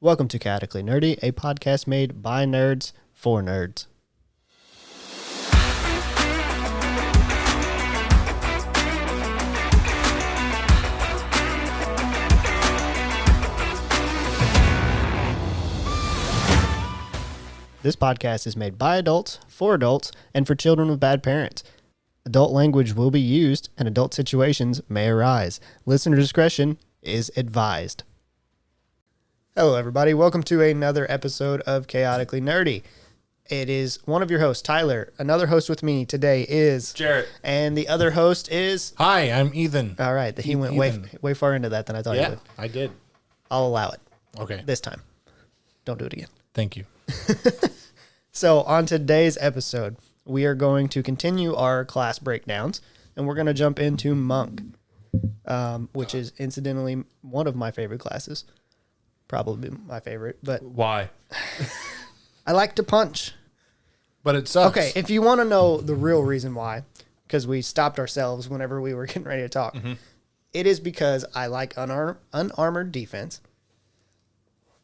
Welcome to Chaotically Nerdy, a podcast made by nerds for nerds. This podcast is made by adults, for adults, and for children with bad parents. Adult language will be used, and adult situations may arise. Listener discretion is advised. Hello, everybody. Welcome to another episode of Chaotically Nerdy. It is one of your hosts, Tyler. Another host with me today is Jarrett. And the other host is... Hi, I'm Ethan. All right. He went way far into that than I thought he Yeah, would. I did. I'll allow it. Okay. This time. Don't do it again. Thank you. So on today's episode, we are going to continue our class breakdowns, and we're going to jump into Monk, which is incidentally one of my favorite classes. Probably my favorite, but Why? I like to punch. But it sucks. Okay, if you want to know the real reason why, because we stopped ourselves whenever we were getting ready to talk, it is because I like unarmored defense,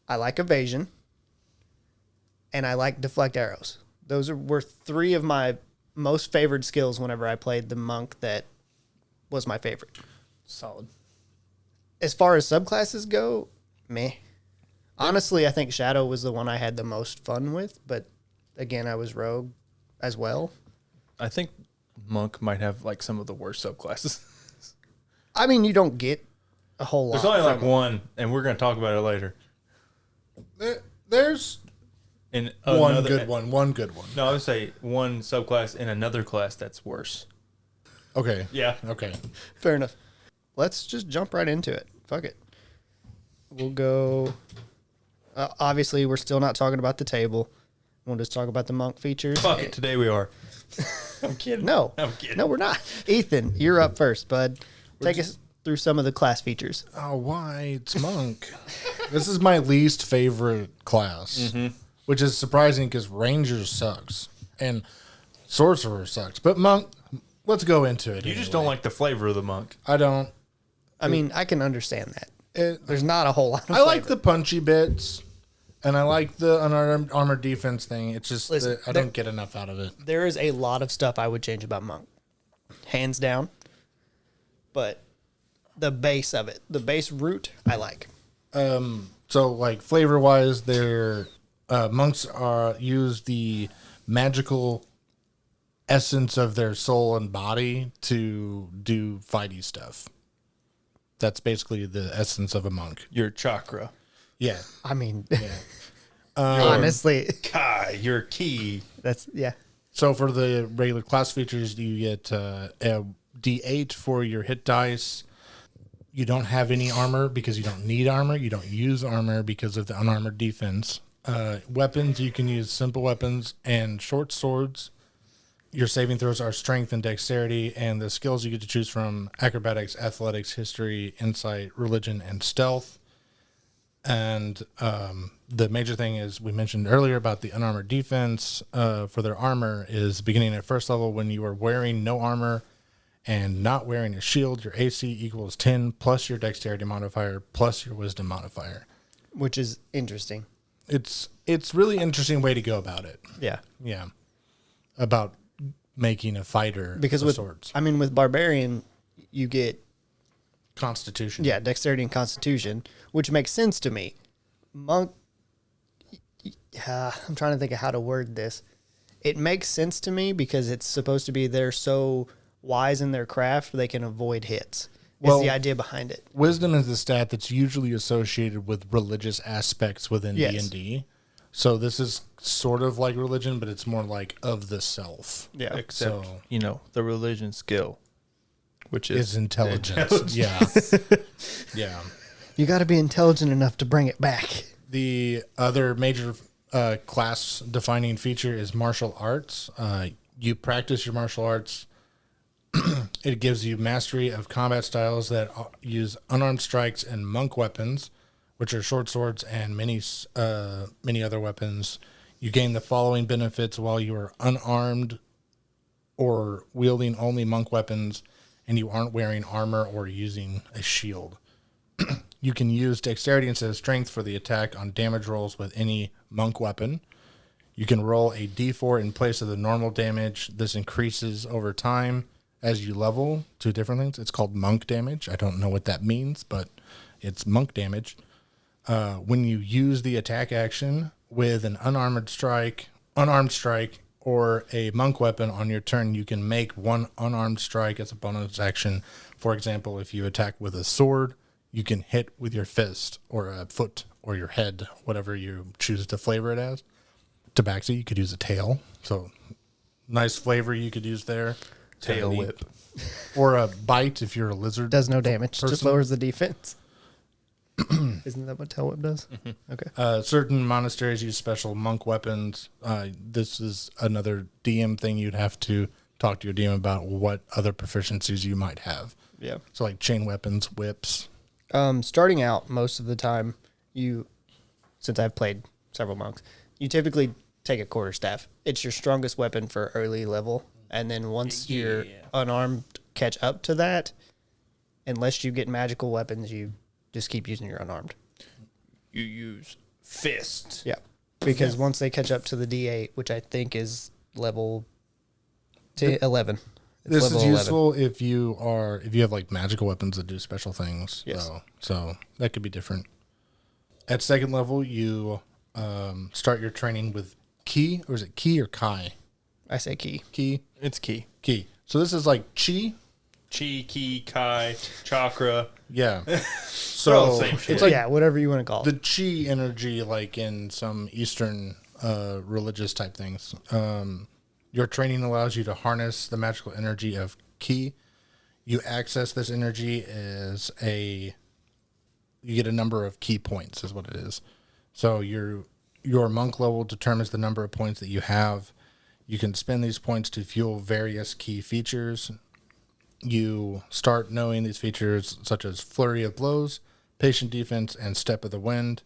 I like evasion, and I like deflect arrows. Those were three of my most favored skills whenever I played the monk that was my favorite. Solid. As far as subclasses go, meh. Honestly, I think Shadow was the one I had the most fun with, but again, I was rogue as well. I think Monk might have like some of the worst subclasses. I mean, you don't get a whole lot. There's only like one, and we're going to talk about it later. There's In one another- good one. One good one. No, I would say one subclass in another class that's worse. Okay. Yeah. Okay. Fair enough. Let's just jump right into it. Fuck it. We'll go... obviously, we're still not talking about the table. We'll just talk about the monk features. Fuck it. Today we are. I'm kidding. No. I'm kidding. No, we're not. Ethan, you're up first, bud. Take us through some of the class features. Oh, why? It's Monk. This is my least favorite class, which is surprising because Ranger sucks and Sorcerer sucks. But Monk, let's go into it. You just don't like the flavor of the Monk. I don't. I mean, I can understand that. It, There's not a whole lot of I like flavor. the punchy bits, and I like the unarmored defense thing. It's just Listen, that I don't get enough out of it. There is a lot of stuff I would change about monk. Hands down. But the base of it, the base root, I like. So, like flavor wise, their monks use the magical essence of their soul and body to do fighty stuff. That's basically the essence of a monk. Your chakra. Yeah, I mean, yeah. honestly, Kai, your key. that's, yeah. So for the regular class features, you get a D8 for your hit dice. You don't have any armor because you don't need armor. You don't use armor because of the unarmored defense. Weapons, you can use simple weapons and short swords. Your saving throws are strength and dexterity, and the skills you get to choose from: acrobatics, athletics, history, insight, religion, and stealth. And the major thing is we mentioned earlier about the unarmored defense for their armor is beginning at first level when you are wearing no armor and not wearing a shield. Your AC equals 10 plus your dexterity modifier plus your wisdom modifier. Which is interesting. It's really interesting way to go about it. Yeah. Yeah, about making a fighter Because of with, swords. I mean, with Barbarian, you get, Constitution. yeah, dexterity and constitution, which makes sense to me. Monk, I'm trying to think of how to word this. It makes sense to me because it's supposed to be they're so wise in their craft they can avoid hits. Well, Is the idea behind it. Wisdom is the stat that's usually associated with religious aspects within Yes. D&D. So this is sort of like religion, but it's more like of the self. Yeah. Except, So- the religion skill, which is Is intelligence. Yeah. Yeah. You got to be intelligent enough to bring it back. The other major class defining feature is martial arts. You practice your martial arts. It gives you mastery of combat styles that use unarmed strikes and monk weapons, which are short swords and many other weapons. You gain the following benefits while you are unarmed or wielding only monk weapons, and you aren't wearing armor or using a shield. You can use dexterity instead of strength for the attack on damage rolls with any monk weapon. You can roll a d4 in place of the normal damage. This increases over time as you level to different things. It's called monk damage. I don't know what that means, but it's monk damage. When you use the attack action with an unarmed strike, or a monk weapon on your turn, you can make one unarmed strike as a bonus action. For example, if you attack with a sword, you can hit with your fist or a foot or your head, whatever you choose to flavor it as. Tabaxi, you could use a tail. So nice flavor you could use there. Tail whip. Or a bite if you're a lizard. Does no damage. Just person. lowers the defense. Isn't that what tail whip does? Okay. Certain monasteries use special monk weapons. This is another DM thing you'd have to talk to your DM about what other proficiencies you might have. Yeah. So like chain weapons, whips. Starting out, most of the time, since I've played several monks, you typically take a quarterstaff. It's your strongest weapon for early level. And then once you're unarmed, catch up to that, unless you get magical weapons, you just keep using your unarmed. You use fist. Yeah. Because once they catch up to the D8, which I think is level 11. This level is 11. useful if you have like magical weapons that do special things. Yes. So that could be different. At second level, you start your training with ki, or is it ki or kai? I say key. Ki. It's key. Ki. So this is like chi. Chi, ki, kai, chakra. Yeah. all So the same shit. it's like yeah, whatever you want to call the it. chi energy, like in some Eastern religious type things. Your training allows you to harness the magical energy of ki. You access this energy as you get a number of key points, is what it is. So your monk level determines the number of points that you have. You can spend these points to fuel various key features. You start knowing these features such as Flurry of Blows, Patient Defense, and Step of the Wind.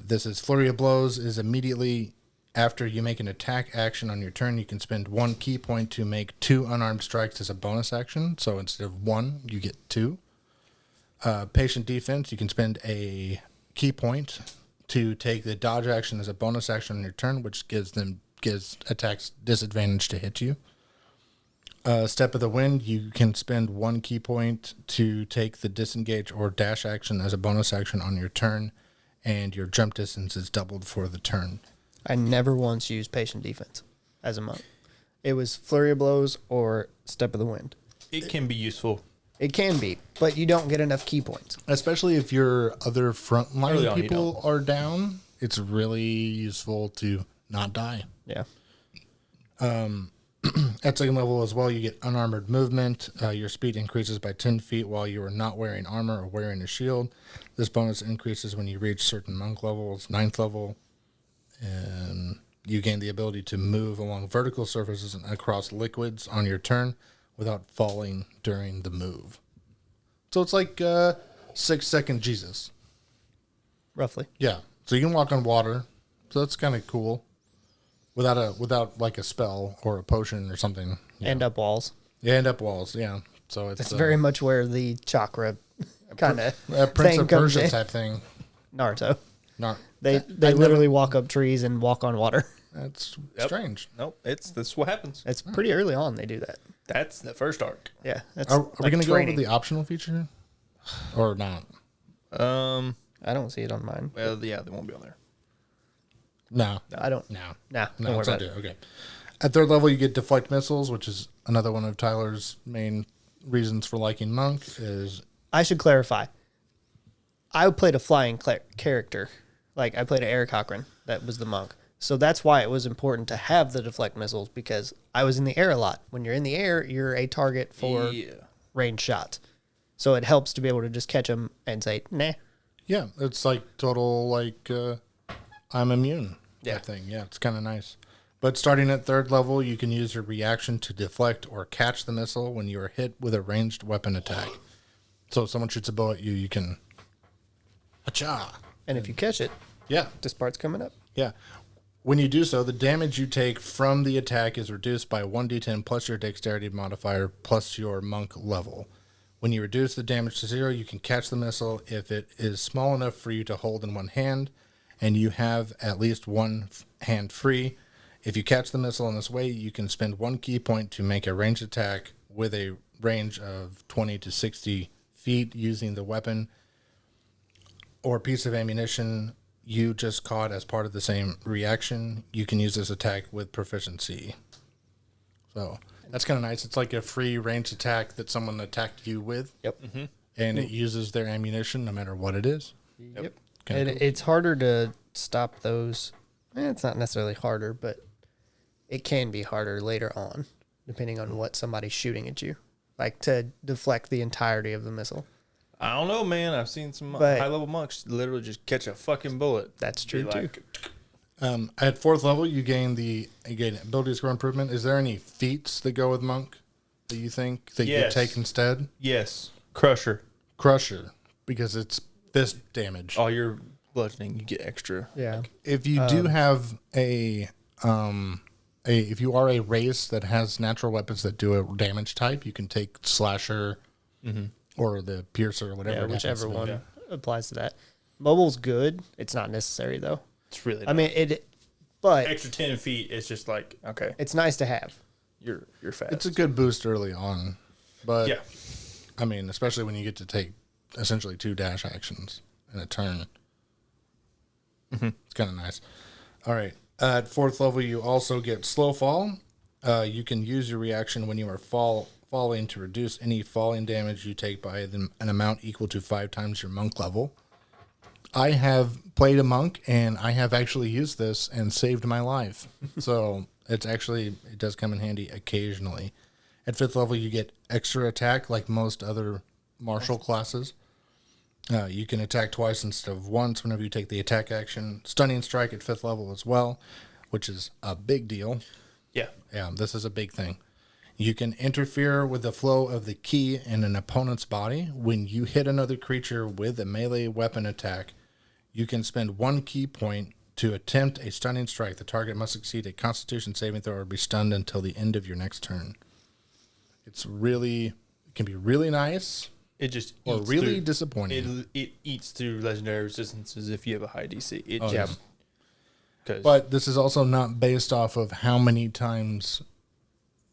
This is Flurry of Blows is immediately after you make an attack action on your turn. You can spend 1 key point to make 2 unarmed strikes as a bonus action. So instead of 1, you get 2. Patient Defense, you can spend a key point to take the dodge action as a bonus action on your turn, which gives attacks disadvantage to hit you. Step of the Wind, you can spend 1 key point to take the disengage or dash action as a bonus action on your turn, and your jump distance is doubled for the turn. I never once used patient defense as a monk. It was Flurry of Blows or Step of the Wind. It can be useful. It can be, but you don't get enough key points. Especially if your other frontline Early on, you people are down, it's really useful to not die. Yeah. At second level as well, you get unarmored movement. Your speed increases by 10 feet while you are not wearing armor or wearing a shield. This bonus increases when you reach certain monk levels. 9th level, and you gain the ability to move along vertical surfaces and across liquids on your turn without falling during the move. So it's like 6-second Jesus. Roughly. Yeah. So you can walk on water. So that's kind of cool. Without like a spell or a potion or something. And up walls. Yeah, and up walls. Yeah. So it's That's very much where the chakra kind of a Prince thing of comes Persia in. type thing. Naruto. Not They literally walk up trees and walk on water. That's Yep. strange. Nope. That's what happens. It's pretty early on they do that. That's the first arc. Yeah. That's Are we like going to go over training. the optional feature or not? I don't see it on mine. Well, yeah, they won't be on there. No. I don't. No. Nah, No, don't worry it's about not it. there. Okay. At third level, you get deflect missiles, which is another one of Tyler's main reasons for liking Monk. Is I should clarify. I played a flying character. Like, I played an Eric Cochran. That was the monk. So that's why it was important to have the deflect missiles, because I was in the air a lot. When you're in the air, you're a target for range shots. So it helps to be able to just catch them and say, nah. yeah, it's like total like I'm immune Yeah. type thing. Yeah, it's kind of nice. But starting at third level, you can use your reaction to deflect or catch the missile when you are hit with a ranged weapon attack. So if someone shoots a bow at you, you can Hacha. And if you catch it, Yeah. this part's coming up. Yeah. When you do so, the damage you take from the attack is reduced by 1d10 plus your dexterity modifier plus your monk level. When you reduce the damage to 0, you can catch the missile if it is small enough for you to hold in one hand, and you have at least one hand free. If you catch the missile in this way, you can spend 1 key point to make a ranged attack with a range of 20 to 60 feet using the weapon or piece of ammunition you just caught as part of the same reaction. You can use this attack with proficiency. So that's kind of nice. It's like a free ranged attack that someone attacked you with. Yep. And it uses their ammunition no matter what it is. Yep. Kinda And cool. it's harder to stop those. It's not necessarily harder, but it can be harder later on, depending on what somebody's shooting at you. Like to deflect the entirety of the missile. I don't know, man. I've seen some But- high-level monks literally just catch a fucking bullet. That's Be true too. like, At 4th level, you gain ability score improvement. Is there any feats that go with monk that you think that you Yes. take instead? yes, Crusher. Crusher, because it's fist damage. All your bludgeoning, you get extra. Yeah. If you do have if you are a race that has natural weapons that do a damage type, you can take slasher or the piercer or whatever. Yeah, it happens whichever to be. one applies to that. Mobile's good. It's not necessary though. It's really. I mean but extra 10 feet. It's just like okay, it's nice to have. you're fast. It's a good boost early on, but yeah. I mean, especially when you get to take essentially 2 dash actions in a turn. It's kind of nice. All right. At 4th level, you also get slow fall. You can use your reaction when you are falling to reduce any falling damage you take by an amount equal to 5 times your monk level. I have played a monk, and I have actually used this and saved my life. So it does come in handy occasionally. At 5th level, you get extra attack like most other martial classes. You can attack twice instead of once whenever you take the attack action. Stunning strike at 5th level as well, which is a big deal. Yeah. Yeah, this is a big thing. You can interfere with the flow of the ki in an opponent's body. When you hit another creature with a melee weapon attack, you can spend 1 ki point to attempt a stunning strike. The target must succeed a Constitution saving throw or be stunned until the end of your next turn. It can be really nice It just or eats really through, disappointing. It eats through legendary resistances if you have a high DC. It Oh, just because But this is also not based off of how many times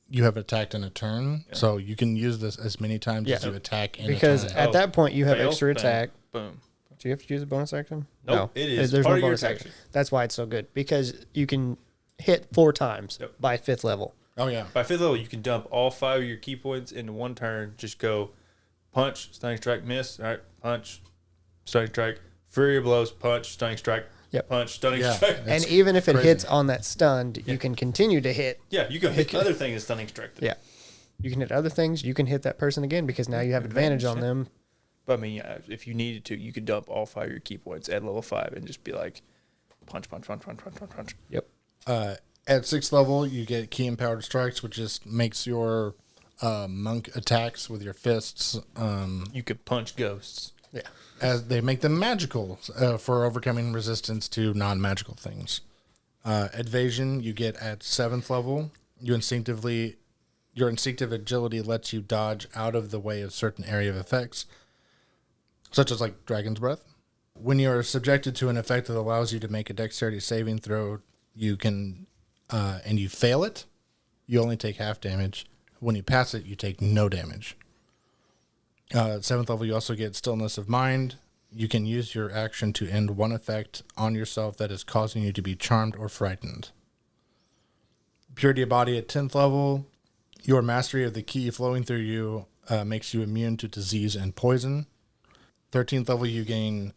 you have attacked in a turn. So you can use this as many times as Yeah. you attack in Because a turn. at that point you have fail, extra bang, attack. Boom. Do you have to use a bonus action? Nope, it is There's part no of your bonus attack action. action. That's why it's so good. Because you can hit 4 times Yep. by 5th level. Oh, yeah. By 5th level, you can dump all 5 of your key points into one turn. Just go punch, stunning strike, miss. All right, punch, stunning strike, fury of blows, punch, stunning strike, Yep. punch, stunning Yeah. strike. And even if it crazy. hits on that stunned, you can continue to hit. Yeah, you can hit other things as stunning strike. Yeah. You can hit other things. You can hit that person again because now you have advantage on them. But I mean, yeah, if you needed to, you could dump all 5 of your key points at level 5 and just be like, punch, punch, punch, punch, punch, punch, punch. Yep. At 6th level, you get key empowered strikes, which just makes your monk attacks with your fists You could punch ghosts. Yeah. as they make them magical for overcoming resistance to non-magical things. Evasion you get at 7th level. Your instinctive agility lets you dodge out of the way of certain area of effects, such as like Dragon's Breath. When you are subjected to an effect that allows you to make a dexterity saving throw, you can, and you fail it, you only take half damage. When you pass it, you take no damage. At 7th level, you also get Stillness of Mind. You can use your action to end one effect on yourself that is causing you to be charmed or frightened. Purity of Body at 10th level. Your mastery of the ki flowing through you makes you immune to disease and poison. 13th level, you gain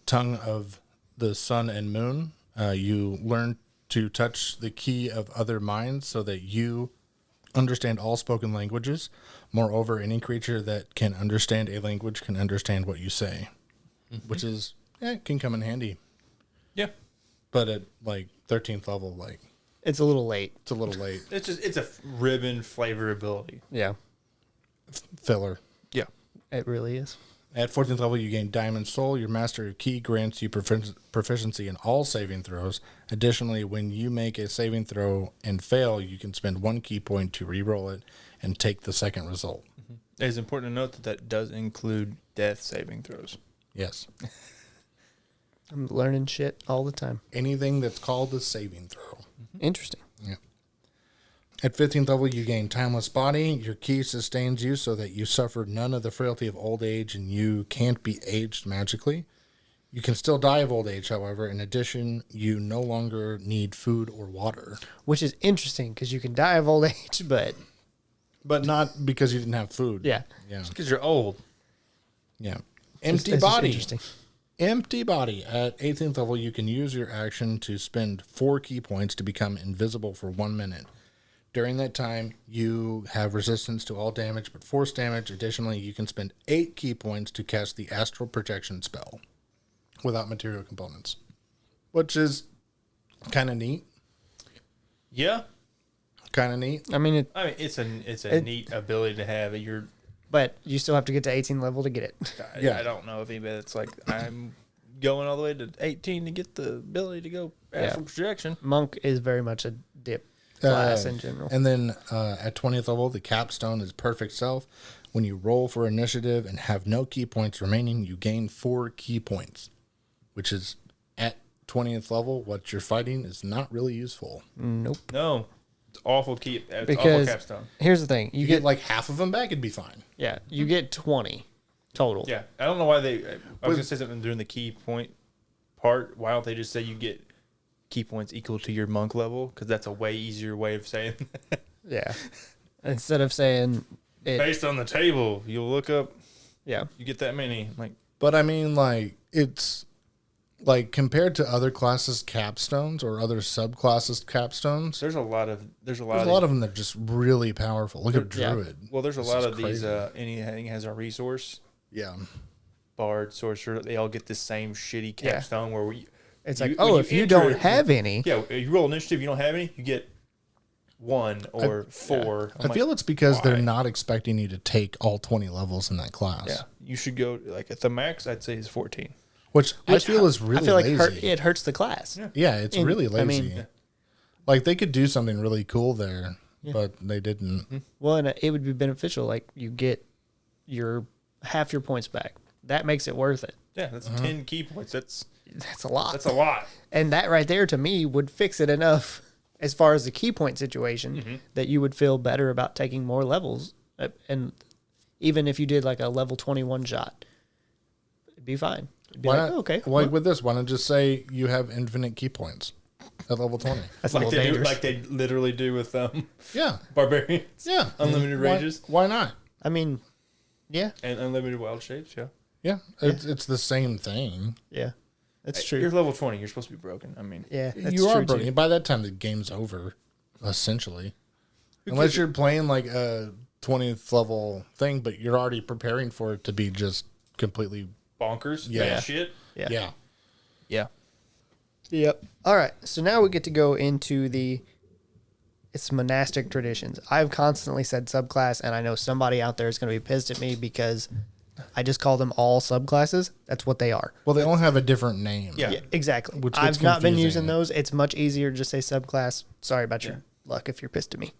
Tongue of the Sun and Moon. You learn to touch the ki of other minds so that you understand all spoken languages. Moreover, any creature that can understand a language can understand what you say, which is, can come in handy. Yeah. But at like 13th level, It's a little late. it's a little late. It's a ribbon flavor ability. Yeah. Filler. Yeah. It really is. At 14th level, you gain Diamond Soul. Your Master of Ki grants you proficiency in all saving throws. Additionally, when you make a saving throw and fail, you can spend 1 key point to re-roll it and take the second result. It's important to note that that does include death saving throws. Yes. I'm learning shit all the time. Anything that's called a saving throw. Interesting. Yeah. At 15th level, you gain Timeless Body. Your key sustains you so that you suffer none of the frailty of old age and you can't be aged magically. You can still die of old age, however. In addition, you no longer need food or water. Which is interesting because you can die of old age, but not because you didn't have food. yeah. Yeah. Because you're old. Yeah. It's Empty just body. interesting. Empty body. At 18th level, you can use your action to spend 4 key points to become invisible for 1 minute. During that time, you have resistance to all damage but force damage. Additionally, you can spend 8 key points to cast the Astral Projection spell without material components, which is kind of neat. Yeah. Kind of neat. I mean, it's a neat ability to have. but you still have to get to 18 level to get it. Yeah. I don't know if anybody that's like, I'm going all the way to 18 to get the ability to go astral projection. Monk is very much a dip class in general. And then at 20th level, the capstone is Perfect Self. When you roll for initiative and have no key points remaining, you gain 4 key points, which is at 20th level. What you're fighting is not really useful. Nope. No. It's awful it's Because awful capstone. here's the thing. You get like half of them back, it'd be fine. Yeah, you get 20 total. Yeah. I don't know why I was going to say something during the key point part. Why don't they just say you get key points equal to your monk level? Because that's a way easier way of saying that. Yeah. Instead of saying it. Based on the table, you'll look up, Yeah. you get that many. Like, But I mean, like, it's like compared to other classes capstones or other subclasses capstones, there's a lot of them that are just really powerful. Look at Yeah. Druid. Well, there's a This lot is of these. crazy. Anything has a resource. Yeah. Bard, sorcerer, they all get the same shitty Yeah. capstone where It's you- like, when oh, you if you enter don't it- have any. Yeah, if you roll initiative, you don't have any, you get 1 or 4. I feel it's because they're why? not expecting you to take all 20 levels in that class. Yeah, you should go like at the max. I'd say is 14. Which I feel is really I feel like lazy. it hurts the class. Yeah, it's In- really I lazy. mean- Like they could do something really cool there, but they didn't. Well, and it would be beneficial. Like you get your half your points back. That makes it worth it. Yeah, that's 10 key points. That's That's a lot. a lot. And that right there to me would fix it enough as far as the key point situation that you would feel better about taking more levels. And even if you did like a level 21 shot, it'd be fine. It'd be Why like, not? oh, okay. Like with this, why not just say you have infinite key points at level 20? That's a Like little they do, dangerous. like they literally do with Yeah, barbarians. yeah. Unlimited Why- rages Why not? I mean, yeah, and unlimited wild shapes. Yeah, Yeah, it's the same thing. yeah. That's true. You're level 20. You're supposed to be broken. I mean, Yeah, that's You are true, too. broken. By that time, the game's over, essentially. Unless you're playing like a 20th level thing, but you're already preparing for it to be just completely. bonkers. Yeah. Bad shit. Yeah. Yeah. Yeah. Yep. All right. So now we get to go into it's monastic traditions. I've constantly said subclass, and I know somebody out there is going to be pissed at me because I just call them all subclasses. That's what they are. Well, they all have a different name. Yeah. Yeah, exactly. Which gets I've not been confusing. using those. It's much easier to just say subclass. Sorry about your luck if you're pissed at me.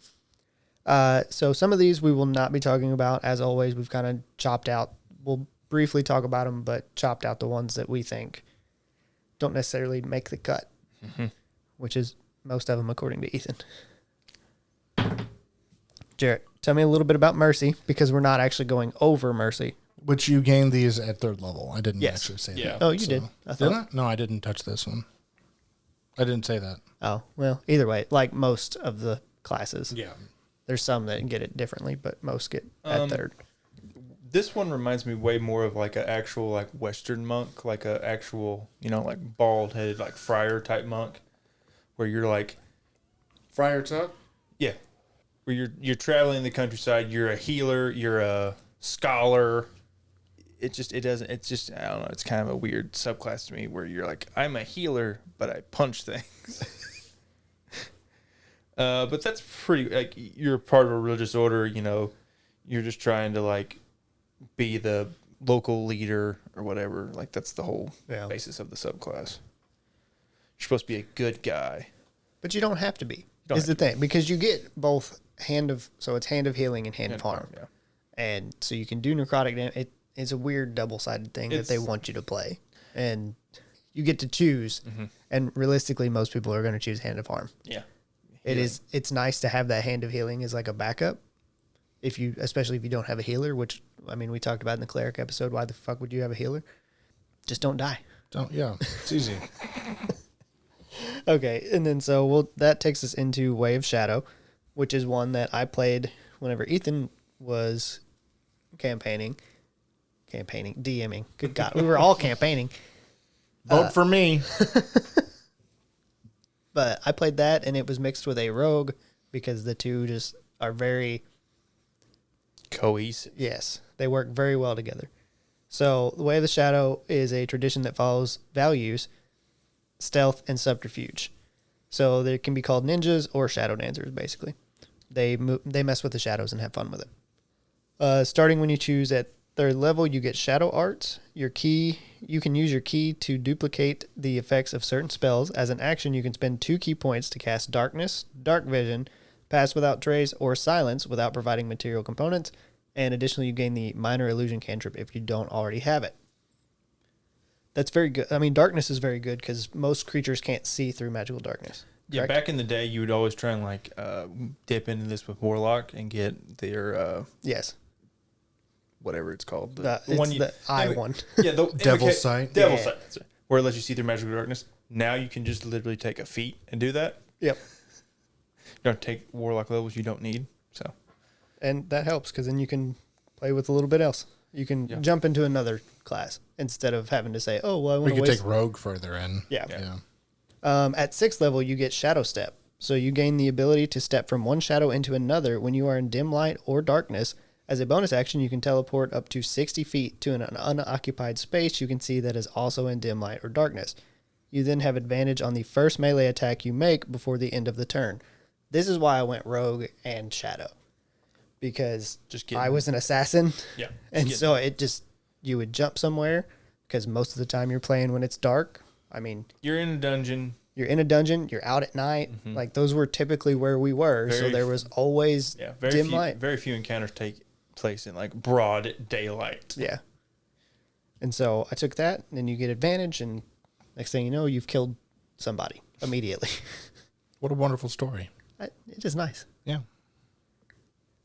So some of these we will not be talking about. As always, we've kind of chopped out. We'll briefly talk about them, but chopped out the ones that we think don't necessarily make the cut, which is most of them according to Ethan. Jarrett, tell me a little bit about Mercy because we're not actually going over Mercy. Which you gain these at 3rd level. I didn't Yes. actually say Yeah. that. Oh, you did. I Did thought. I? No, I didn't touch this one. I didn't say that. Oh, well, either way, like most of the classes. Yeah. There's some that get it differently, but most get at 3rd. This one reminds me way more of like an actual like Western monk, like a actual, like bald headed like friar type monk, where you're like, Friar Tuck? yeah, where you're traveling the countryside. You're a healer. You're a scholar. It's just I don't know. It's kind of a weird subclass to me where you're like, I'm a healer, but I punch things. But that's pretty like you're part of a religious order. You're just trying to like be the local leader or whatever. Like that's the whole basis of the subclass. You're supposed to be a good guy. But you don't have to be, Don't is the have thing, because you get both it's hand of healing and hand of harm. Yeah. And so you can do necrotic damage. It's a weird double-sided thing that they want you to play. And you get to choose. And realistically, most people are going to choose Hand of Harm. Yeah. It's nice to have that Hand of Healing as like a backup. Especially if you don't have a healer, which, I mean, we talked about in the Cleric episode. Why the fuck would you have a healer? Just don't die. It's easy. Okay, and then that takes us into Way of Shadow, which is one that I played whenever Ethan was DMing. Good God, we were all campaigning. Vote for me. But I played that, and it was mixed with a rogue because the two just are very cohesive. Yes, they work very well together. So the Way of the Shadow is a tradition that follows values, stealth, and subterfuge. So they can be called ninjas or shadow dancers, basically. They mess with the shadows and have fun with it. Starting when you choose at 3rd level, you get shadow arts. You can use your key to duplicate the effects of certain spells. As an action, you can spend 2 key points to cast darkness, dark vision, pass without trace, or silence without providing material components. And additionally, you gain the minor illusion cantrip if you don't already have it. That's very good. I mean, darkness is very good because most creatures can't see through magical darkness. Yeah, back in the day, you would always try and like dip into this with Warlock and get their yes, whatever it's called, the eye one. Yeah, the Devil's Sight. Devil's Sight. That's right. Where it lets you see through magical darkness. Now you can just literally take a feat and do that. Yep. You don't take Warlock levels you don't need. So, and that helps because then you can play with a little bit else. You can jump into another class instead of having to say, "Oh, well, I want to." We could take Rogue further in. Yeah. At 6th level, you get Shadow Step. So you gain the ability to step from one shadow into another when you are in dim light or darkness. As a bonus action, you can teleport up to 60 feet to an unoccupied space you can see that is also in dim light or darkness. You then have advantage on the first melee attack you make before the end of the turn. This is why I went Rogue and Shadow. Because I was an assassin. Yeah. And so you would jump somewhere because most of the time you're playing when it's dark. I mean, you're in a dungeon. You're out at night. Like those were typically where we were. So there was always dim light. Very few encounters take place in like broad daylight. Yeah. And so I took that, and then you get advantage, and next thing you know, you've killed somebody immediately. What a wonderful story. It is nice. Yeah.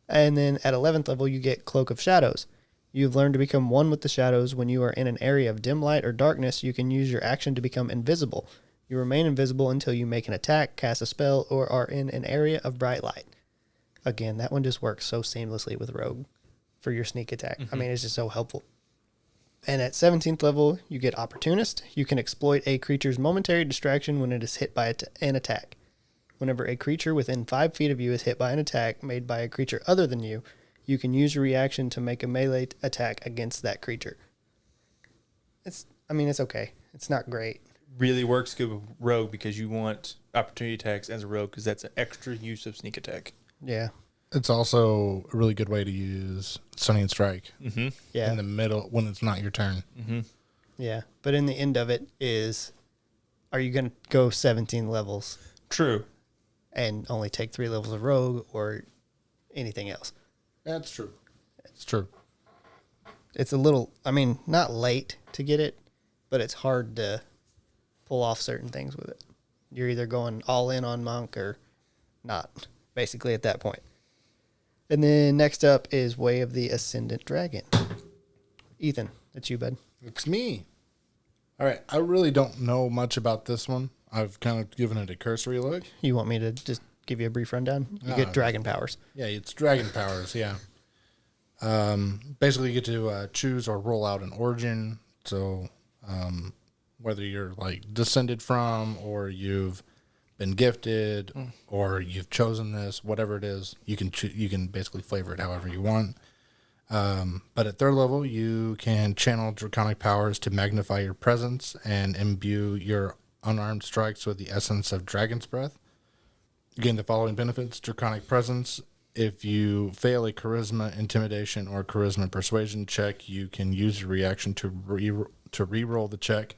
And then at 11th level, you get Cloak of Shadows. You've learned to become one with the shadows. When you are in an area of dim light or darkness, you can use your action to become invisible. You remain invisible until you make an attack, cast a spell, or are in an area of bright light. Again, that one just works so seamlessly with Rogue for your sneak attack. I mean, it's just so helpful. And at 17th level, you get Opportunist. You can exploit a creature's momentary distraction when it is hit by an attack. Whenever a creature within 5 feet of you is hit by an attack made by a creature other than you, you can use your reaction to make a melee attack against that creature. It's okay. It's not great. Really works good with Rogue because you want opportunity attacks as a Rogue because that's an extra use of sneak attack. Yeah. It's also a really good way to use Stunning Strike. Yeah. In the middle when it's not your turn. Yeah. But in the end of it is, are you going to go 17 levels? True. And only take 3 levels of Rogue or anything else? That's true. It's true. It's a little, not late to get it, but it's hard to pull off certain things with it. You're either going all in on Monk or not, basically at that point. And then next up is Way of the Ascendant Dragon. Ethan, that's you, bud. It's me. All right. I really don't know much about this one. I've kind of given it a cursory look. You want me to just give you a brief rundown? You get dragon powers. Yeah, it's dragon powers, yeah. Basically, you get to choose or roll out an origin. So, whether you're like descended from, or you've been gifted, or you've chosen this, whatever it is, you can basically flavor it however you want. But at 3rd level, you can channel draconic powers to magnify your presence and imbue your unarmed strikes with the essence of Dragon's Breath. You gain the following benefits: Draconic Presence. If you fail a Charisma, Intimidation, or Charisma Persuasion check, you can use your reaction to re-roll the check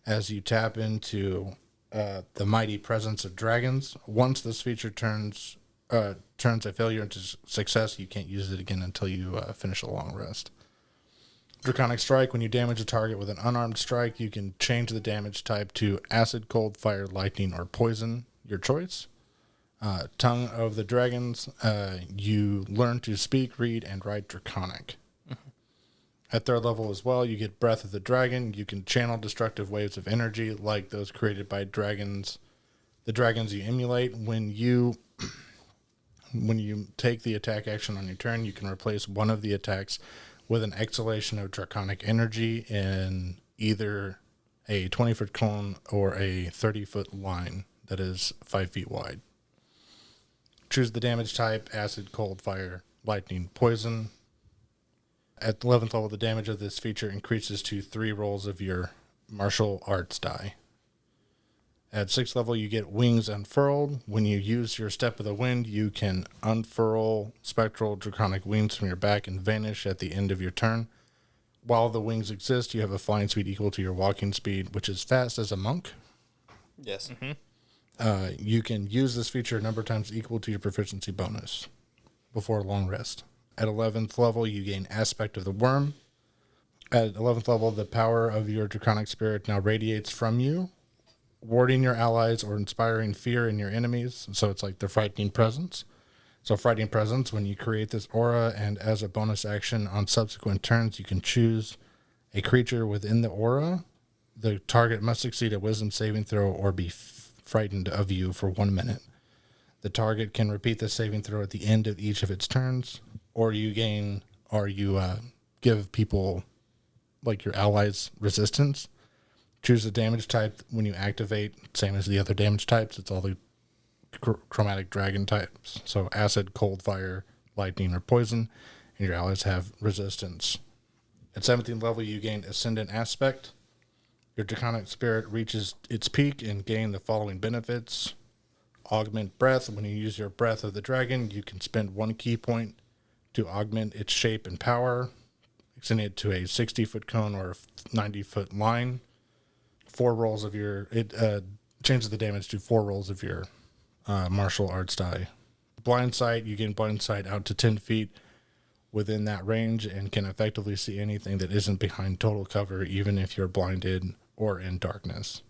as you tap into the mighty presence of dragons. Once this feature turns turns a failure into success, you can't use it again until you finish a long rest. Draconic Strike, when you damage a target with an unarmed strike, you can change the damage type to acid, cold, fire, lightning, or poison, your choice. Tongue of the Dragons, you learn to speak, read, and write Draconic. At third level as well, you get Breath of the Dragon. You can channel destructive waves of energy like those created by dragons. The dragons you emulate. When you take the attack action on your turn, you can replace one of the attacks with an exhalation of draconic energy in either a 20-foot cone or a 30-foot line that is 5 feet wide. Choose the damage type: acid, cold, fire, lightning, poison. At the 11th level, the damage of this feature increases to 3 rolls of your martial arts die. At 6th level, you get Wings Unfurled. When you use your Step of the Wind, you can unfurl spectral draconic wings from your back and vanish at the end of your turn. While the wings exist, you have a flying speed equal to your walking speed, which is fast as a monk. Yes. You can use this feature a number of times equal to your proficiency bonus before a long rest. At 11th level, you gain Aspect of the Worm. At 11th level, the power of your draconic spirit now radiates from you, warding your allies or inspiring fear in your enemies. So it's like the frightening presence. So frightening presence, when you create this aura, and as a bonus action on subsequent turns, you can choose a creature within the aura. The target must succeed a wisdom saving throw or be frightened of you for 1 minute. The target can repeat the saving throw at the end of each of its turns, or you give people, like your allies, resistance. Choose the damage type when you activate, same as the other damage types. It's all the chromatic dragon types. So acid, cold, fire, lightning, or poison, and your allies have resistance. At 17th level, you gain Ascendant Aspect. Your draconic spirit reaches its peak and gain the following benefits. Augment Breath. When you use your Breath of the Dragon, you can spend 1 key point to augment its shape and power, extending it to a 60-foot cone or a 90-foot line. 4 rolls of your... It changes the damage to 4 rolls of your martial arts die. Blind Sight. You gain Blind Sight out to 10 feet within that range and can effectively see anything that isn't behind total cover, even if you're blinded or in darkness.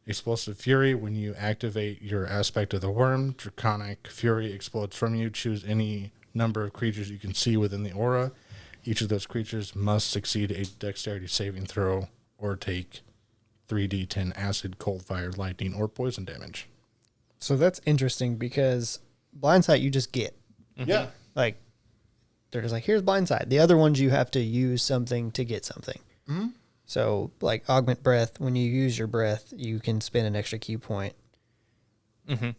Explosive Fury. When you activate your Aspect of the Worm, Draconic Fury explodes from you. Choose any number of creatures you can see within the aura. Each of those creatures must succeed a dexterity saving throw or take 3d10 acid, cold, fire, lightning, or poison damage. So that's interesting because Blindsight you just get. Yeah. Like, they're just like, here's Blindsight. The other ones you have to use something to get something. Mm-hmm. So, like Augment Breath, when you use your breath, you can spend an extra key point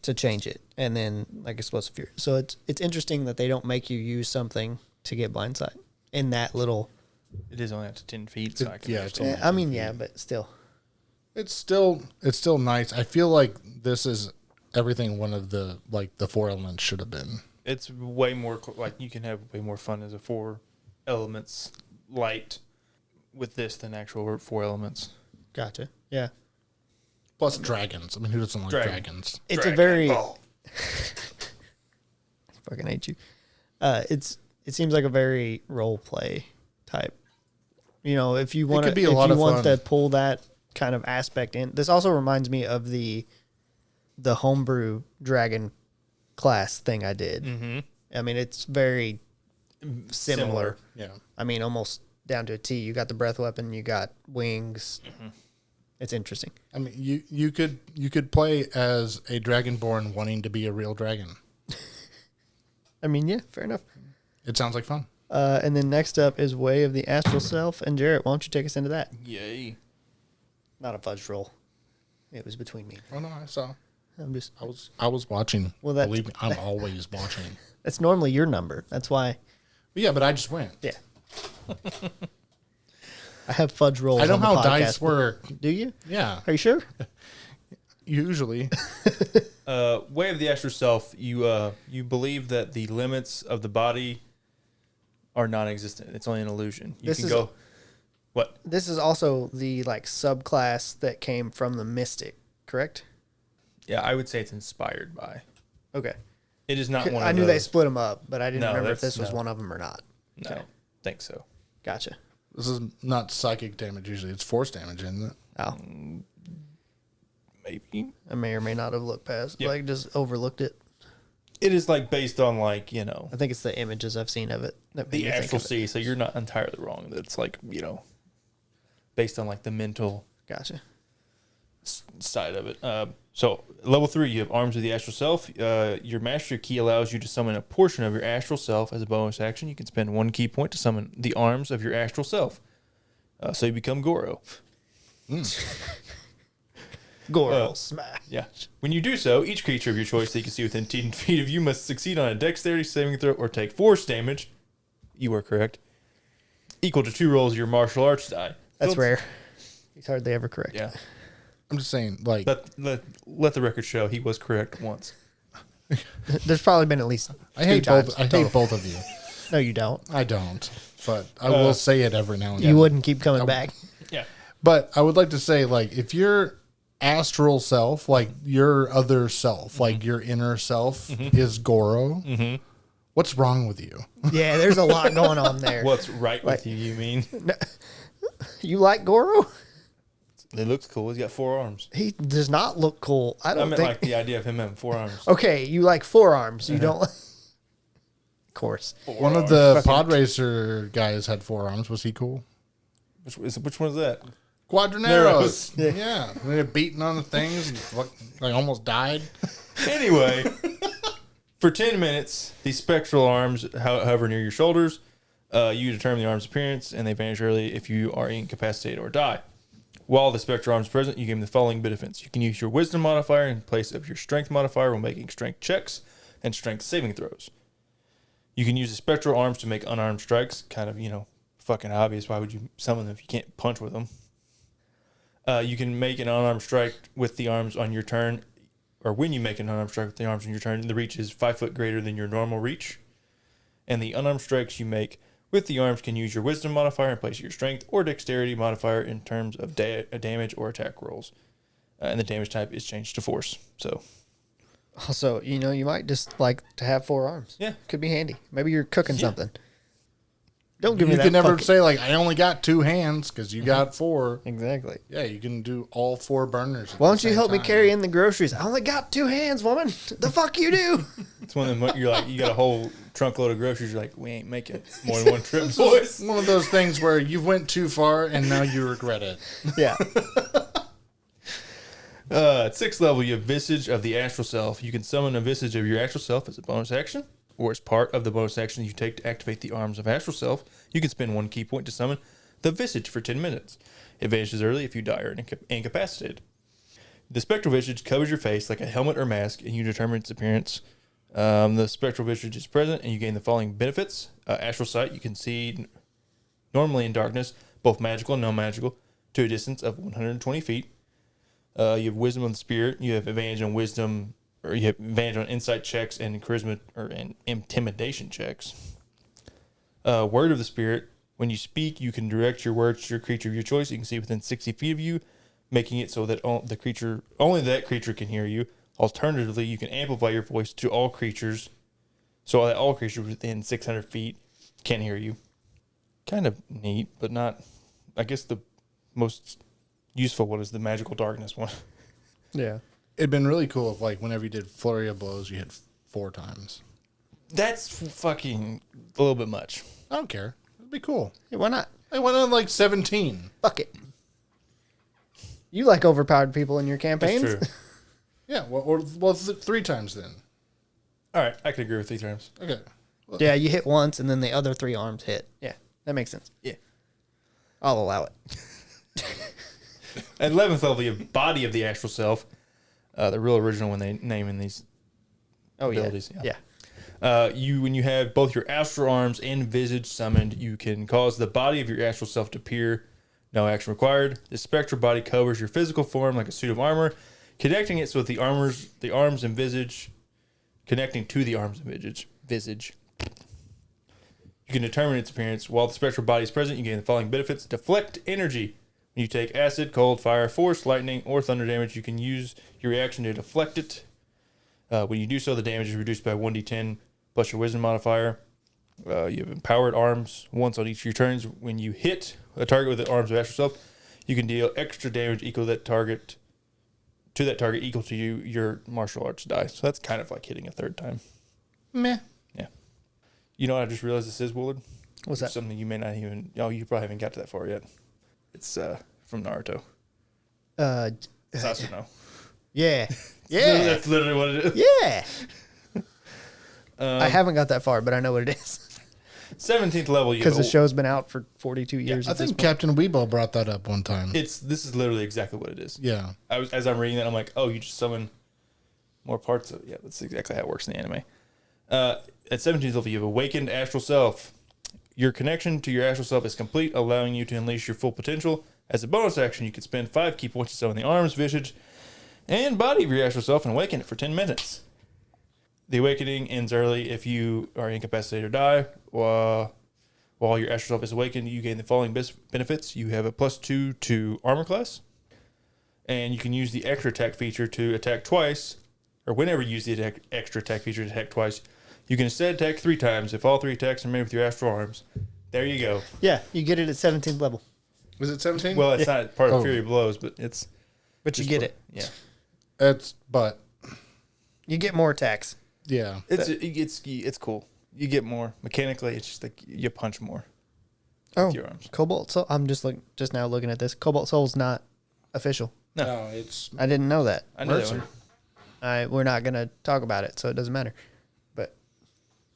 to change it. And then, like Explosive Fury. So it's interesting that they don't make you use something to get Blindsight in that little... It is only up to 10 feet, so I can... Yeah, it's only I mean, yeah, but still. It's still nice. I feel like this is everything one of the, like, the 4 elements should have been. It's way more, like, you can have way more fun as a 4 elements light with this than actual 4 elements. Gotcha. Yeah. Plus dragons. I mean, who doesn't like dragons? It's Dragon a very... Ball. I fucking hate you. It seems like a very role play type. You know, if you want to pull that kind of aspect in. This also reminds me of the homebrew dragon class thing I did. Mm-hmm. I mean, it's very similar. Yeah. I mean, almost down to a T. You got the breath weapon, you got wings. Mm-hmm. It's interesting. I mean, you could play as a dragonborn wanting to be a real dragon. I mean, yeah, fair enough. It sounds like fun. And then next up is Way of the Astral Self. And Jarrett, why don't you take us into that? Yay. Not a fudge roll. It was between me. Oh no, I saw. I was watching. Well, believe me, I'm always watching. That's normally your number. That's why. But yeah, but I just went. Yeah. I have fudge rolls. I know on the how podcast, dice work. Do you? Yeah. Are you sure? Usually. Way of the Astral Self, you believe that the limits of the body are non-existent. It's only an illusion. What? This is also the like subclass that came from the Mystic, correct? Yeah, I would say it's inspired by. Okay. It is not one of those. I knew they split them up, but I didn't No, remember if that's- this was no. one of them or not. No, Okay. think so. Gotcha. This is not psychic damage usually. It's force damage, isn't it? Oh, Maybe. I may or may not have looked past. Yep. Like, just overlooked it. It is like based on like, you know, I think it's the images I've seen of it. That made the me think actual of it. C. So you're not entirely wrong. That's like, you know, based on like the mental Gotcha. side of it. So level 3, you have arms of the astral self. Your mastery key allows you to summon a portion of your astral self as a bonus action. You can spend 1 key point to summon the arms of your astral self. So you become Goro. Goro smash. Yeah. When you do so, each creature of your choice that you can see within 10 feet of you must succeed on a dexterity saving throw or take force damage. You are correct. Equal to 2 rolls of your martial arts die. That's So rare. He's hardly ever correct. Yeah. I'm just saying, like, Let the record show he was correct once. There's probably been at least I hate two times both. I total. hate both of you. No, you don't. I don't, but I will say it every now and then. You wouldn't keep coming back. Yeah. But I would like to say, like, if your astral self, like your other self, like your inner self, is Goro, what's wrong with you? Yeah, there's a lot going on there. What's right with you mean? You like Goro? It looks cool. He's got 4 arms. He does not look cool. I I don't meant think. like the idea of him having 4 arms. Okay, you like forearms. You don't. Of course. One of the pod racer guys had 4 arms. Was he cool? Which one is that? Quadraneros. Yeah. They're beating on the things and like almost died. Anyway, for 10 minutes, these spectral arms hover near your shoulders. You determine the arm's appearance, and they vanish early if you are incapacitated or die. While the spectral arm is present, you gain the following benefits. You can use your wisdom modifier in place of your strength modifier when making strength checks and strength saving throws. You can use the spectral arms to make unarmed strikes. Kind of, you know, fucking obvious. Why would you summon them if you can't punch with them? You can make an unarmed strike with the arms on your turn, or when you make an unarmed strike with the arms on your turn, the reach is 5 foot greater than your normal reach. And the unarmed strikes you make with the arms can use your wisdom modifier in place of your strength or dexterity modifier in terms of damage or attack rolls. And the damage type is changed to force. So, Also, you know, you might just like to have 4 arms. Yeah. Could be handy. Maybe you're cooking something. Don't give me You that. can never fucking- say, like, I only got 2 hands because you got 4. Exactly. Yeah, you can do all 4 burners. at Why the don't you same help me time. carry in the groceries? I only got 2 hands, woman. The fuck you do? it's one of them, you're like, you got a whole trunk load of groceries. You're like, we ain't making more than one trip, boys. One of those things where you went too far and now you regret it. Yeah. At 6th level, you have Visage of the Astral Self. You can summon a Visage of your Astral Self as a bonus action, or as part of the bonus action you take to activate the arms of Astral Self. You can spend 1 key point to summon the Visage for 10 minutes. It vanishes early if you die or incapacitated. The Spectral Visage covers your face like a helmet or mask, and you determine its appearance. The Spectral Visage is present, and you gain the following benefits. Astral Sight, you can see normally in darkness, both magical and non-magical, to a distance of 120 feet. You have Wisdom of the Spirit. You have advantage on wisdom, or you have advantage on insight checks and charisma or and intimidation checks. Word of the Spirit. When you speak, you can direct your words to your creature of your choice. You can see within 60 feet of you, making it so that only that creature can hear you. Alternatively, you can amplify your voice to all creatures, so that all creatures within 600 feet can hear you. Kind of neat, but not. I guess the most useful one is the magical darkness one. Yeah. It'd been really cool if, like, whenever you did Flurry of Blows, you hit 4 times. That's fucking a little bit much. I don't care. It'd be cool. Hey, why not? I went on like 17. Fuck it. You like overpowered people in your campaigns? That's true. Yeah, well, 3 times then. All right, I can agree with 3 times. Okay. Yeah, you hit once and then the other 3 arms hit. Yeah, that makes sense. Yeah. I'll allow it. At 11th level, you have Body of the Astral Self. The real original when they name in these Oh, abilities. yeah. When you have both your astral arms and visage summoned, you can cause the body of your astral self to appear. No action required. The spectral body covers your physical form like a suit of armor, connecting it so with the arms and visage, connecting to the arms and visage. You can determine its appearance. While the spectral body is present, you gain the following benefits. Deflect energy. When you take acid, cold, fire, force, lightning, or thunder damage, you can use your reaction to deflect it. When you do so, the damage is reduced by 1d10 plus your wisdom modifier. You have empowered arms once on each of your turns. When you hit a target with the arms of Astral Self, you can deal extra damage equal to that target equal to your martial arts die. So that's kind of like hitting a third time. Meh. Yeah. You know what I just realized this is, Willard? What's that? Something you may not even... Oh, you probably haven't got to that far yet. It's from Naruto. Sasuno. Yeah. Yeah. That's literally what it is. Yeah. I haven't got that far, but I know what it is. 17th level. Because the show's been out for 42 years. I think Captain Weebo brought that up one time. This is literally exactly what it is. Yeah. As I'm reading that, I'm like, oh, you just summon more parts of it. Yeah, that's exactly how it works in the anime. At 17th level, you have Awakened Astral Self. Your connection to your Astral Self is complete, allowing you to unleash your full potential. As a bonus action, you can spend 5 key points to summon the arms, visage, and body of your Astral Self and awaken it for 10 minutes. The awakening ends early if you are incapacitated or die. While your Astral Self is awakened, you gain the following benefits. You have a +2 to armor class, and you can use the extra attack feature to attack twice, or whenever you use the extra attack feature to attack twice, you can instead attack 3 times if all 3 attacks are made with your astral arms. There you go. Yeah, you get it at 17th level. Was it 17? Well, it's not part of Fury Blows, but it's... But you get it. Yeah. But You get more attacks. yeah. It's cool. You get more. Mechanically, it's just like you punch more with your arms. Cobalt Soul. I'm just now looking at this. Cobalt Soul's not official. No, it's I didn't know that. I know that one. We're not going to talk about it, so it doesn't matter. But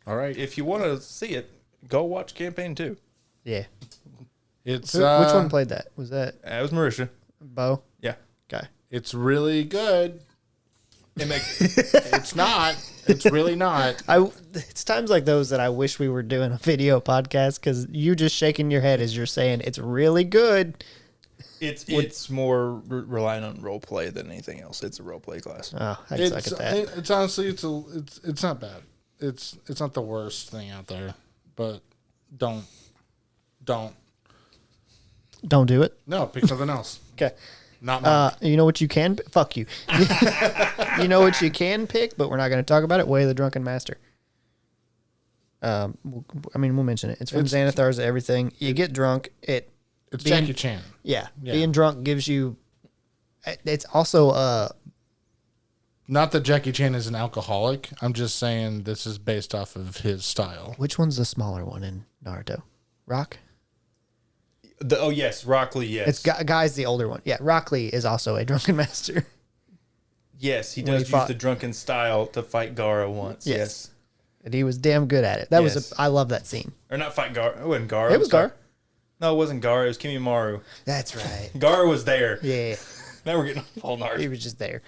all right. If you want to see it, go watch Campaign 2. yeah. It's Which one played that? Was that That was Marisha. Bo? Yeah. Okay. It's really good. It makes... It's not. It's really not. It's times like those that I wish we were doing a video podcast because you just shaking your head as you're saying it's really good. It's more relying on role play than anything else. It's a role play class. Oh, I suck at that. It's honestly it's not bad. It's not the worst thing out there, but don't do it. no, pick something else. Okay. Not mine. You know what you can? Fuck you. You know what you can pick, but we're not going to talk about it. Way of the Drunken Master. We'll mention it. It's from Xanathar's Everything. You get drunk. It's Jackie Chan. Yeah, Yeah. being drunk gives you. It's also Not that Jackie Chan is an alcoholic. I'm just saying this is based off of his style. which one's the smaller one in Naruto? Rock. Yes, Rock Lee, yes. It's Guy's the older one. Yeah, Rock Lee is also a drunken master. Yes, he When does he use fought- the drunken style to fight Gara once. Yes. Yes. And he was damn good at it. That Yes. was I love that scene. Or not fight Gara. It wasn't Gara. It was Gar. No, it wasn't Gara. It was Kimimaru. That's right. Gara was there. Yeah. Now we're getting all He Nard. was just there.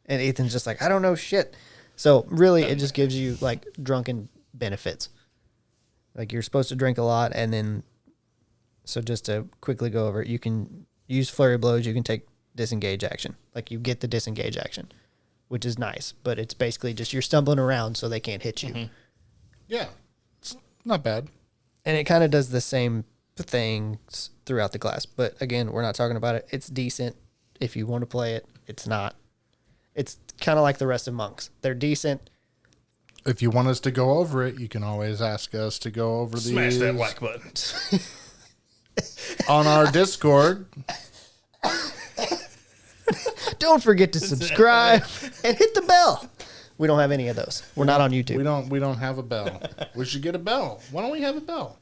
And Ethan's just like, I don't know shit. So really it just gives you like drunken benefits. Like you're supposed to drink a lot and then so just to quickly go over it, you can use flurry blows, you can take disengage action. Like you get the disengage action, which is nice, but it's basically just you're stumbling around so they can't hit you. Yeah, it's not bad. And it kind of does the same things throughout the class. But again, we're not talking about it. It's decent if you want to play it. It's not. It's kind of like the rest of monks. They're decent. If you want us to go over it, you can always ask us to go over these. Smash that like button. On our Discord. Don't forget to subscribe and hit the bell. We don't have any of those. We're not on YouTube We don't have a bell. We should get a bell. Why don't we have a bell?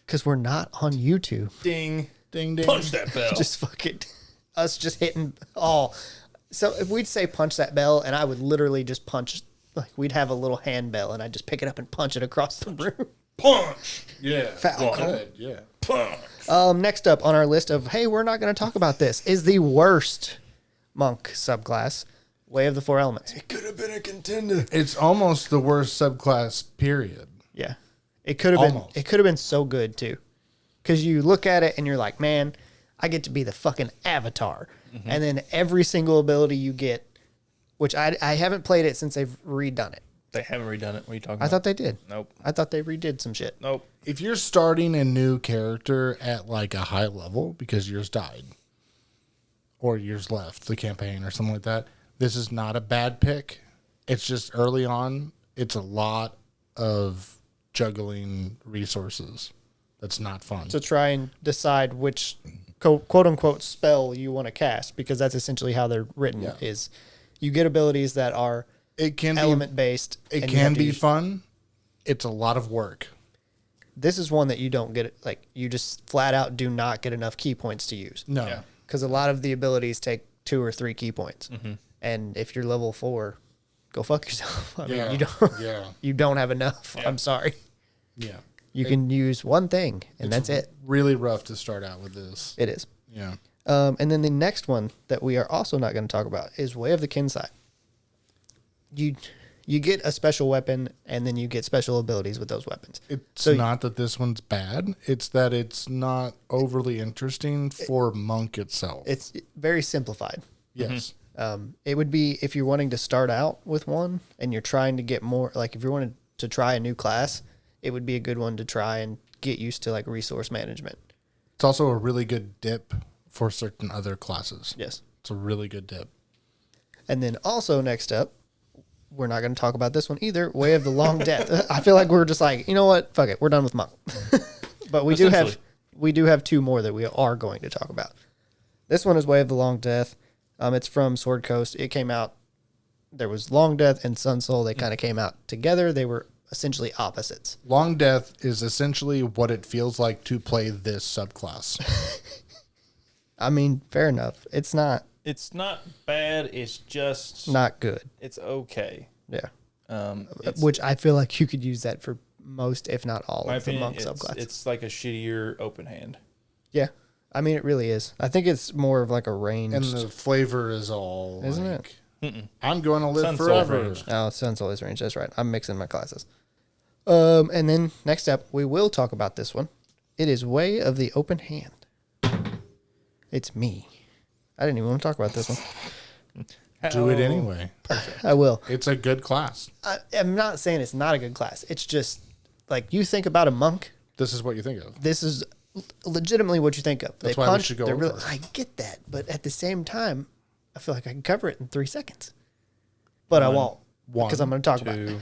because we're not on YouTube. Ding. Ding ding. Punch that bell. Just fucking us just hitting all. So if we'd say punch that bell, and I would literally just punch, like we'd have a little hand bell, and I'd just pick it up and punch it across the room. Punch. Yeah. Good. Yeah. Punch. Next up on our list of, hey, we're not going to talk about this, is the worst monk subclass, Way of the Four Elements. It could have been a contender. It's almost the worst subclass. Period. Yeah. It could have been. Almost. It could have been so good too, because you look at it and you're like, man, I get to be the fucking avatar, and then every single ability you get, which I haven't played it since they've redone it. They haven't redone it. What are you talking I about? thought they did. Nope. I thought they redid some shit. Nope. If you're starting a new character at like a high level because yours died or yours left the campaign or something like that, this is not a bad pick. It's just early on, it's a lot of juggling resources. That's not fun. To try and decide which quote unquote spell you want to cast, because that's essentially how they're written. Yeah. Is you get abilities that are element based. It can be fun. It's a lot of work. This is one that you don't get. Like, you just flat out do not get enough key points to use. No. Because a lot of the abilities take 2 or 3 key points. And if you're level 4, go fuck yourself. I mean, you don't. You don't have enough. Yeah. I'm sorry. Yeah. You can use one thing, and that's it. Really rough to start out with this. It is. Yeah. And then the next one that we are also not going to talk about is Way of the Kinsai. You get a special weapon, and then you get special abilities with those weapons. It's not that this one's bad. It's that it's not overly interesting for Monk itself. It's very simplified. Yes. It would be if you're wanting to start out with one, and you're trying to get more, like if you're wanting to try a new class, it would be a good one to try and get used to, like resource management. It's also a really good dip for certain other classes. Yes. It's a really good dip. And then also next up, we're not going to talk about this one either, Way of the Long Death. I feel like we're just like, you know what? Fuck it. We're done with Monk. But we do have 2 more that we are going to talk about. This one is Way of the Long Death. It's from Sword Coast. It came out, there was Long Death and Sun Soul. They kind of came out together. They were essentially opposites. Long Death is essentially what it feels like to play this subclass. I mean, fair enough. It's not bad. It's just not good. It's okay. Yeah. Which I feel like you could use that for most, if not all, of the Monk subclass. It's like a shittier open hand. Yeah. I mean, it really is. I think it's more of like a ranged. And the flavor is all Isn't like, it? I'm going to live Sun Soul forever. ranged. Oh, Sun Soul is range. That's right. I'm mixing my classes. And then next up, we will talk about this one. It is Way of the Open Hand. It's me. I didn't even want to talk about this one. Do it anyway. I will. It's a good class. I'm not saying it's not a good class. It's just like you think about a monk. This is what you think of. This is legitimately what you think of. That's why we should go over it. I get that, but at the same time, I feel like I can cover it in 3 seconds. But I won't. Because I'm going to talk about it.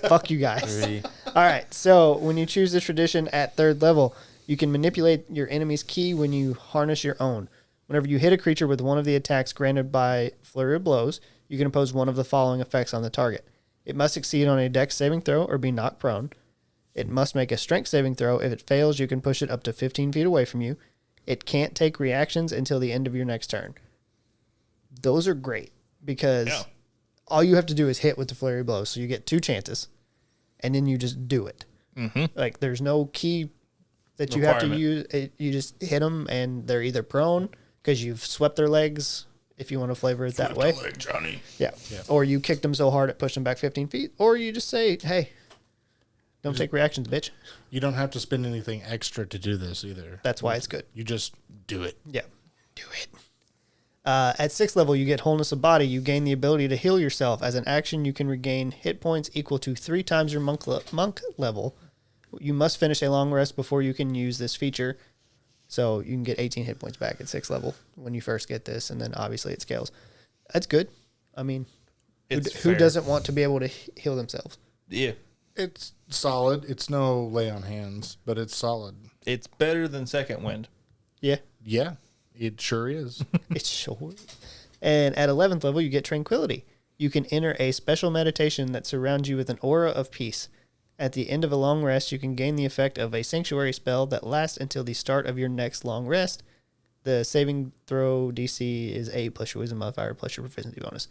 Fuck you guys. 3. All right. So when you choose the tradition at 3rd level, you can manipulate your enemy's ki when you harness your own. Whenever you hit a creature with one of the attacks granted by Flurry of Blows, you can impose one of the following effects on the target. It must succeed on a dex saving throw or be knocked prone. It must make a strength saving throw. If it fails, you can push it up to 15 feet away from you. It can't take reactions until the end of your next turn. Those are great because all you have to do is hit with the Flurry of Blows. So you get 2 chances, and then you just do it. Like, there's no key that you have to use. You just hit them, and they're either prone because you've swept their legs, if you want to flavor it that way. Leg, Johnny. Yeah. Or you kicked them so hard it pushed them back 15 feet. Or you just say, hey, don't take reactions, bitch. You don't have to spend anything extra to do this either. That's why it's good. You just do it. Yeah. Do it. At 6th level, you get Wholeness of Body. You gain the ability to heal yourself. As an action, you can regain hit points equal to 3 times your monk level. You must finish a long rest before you can use this feature. So you can get 18 hit points back at 6th level when you first get this, and then obviously it scales. That's good. I mean, who doesn't want to be able to heal themselves? Yeah. It's solid. It's no lay on hands, but it's solid. It's better than Second Wind. Yeah. Yeah, it sure is. It's sure. And at 11th level, you get Tranquility. You can enter a special meditation that surrounds you with an aura of peace. At the end of a long rest, you can gain the effect of a sanctuary spell that lasts until the start of your next long rest. The saving throw DC is 8 plus your wisdom modifier plus your proficiency bonus.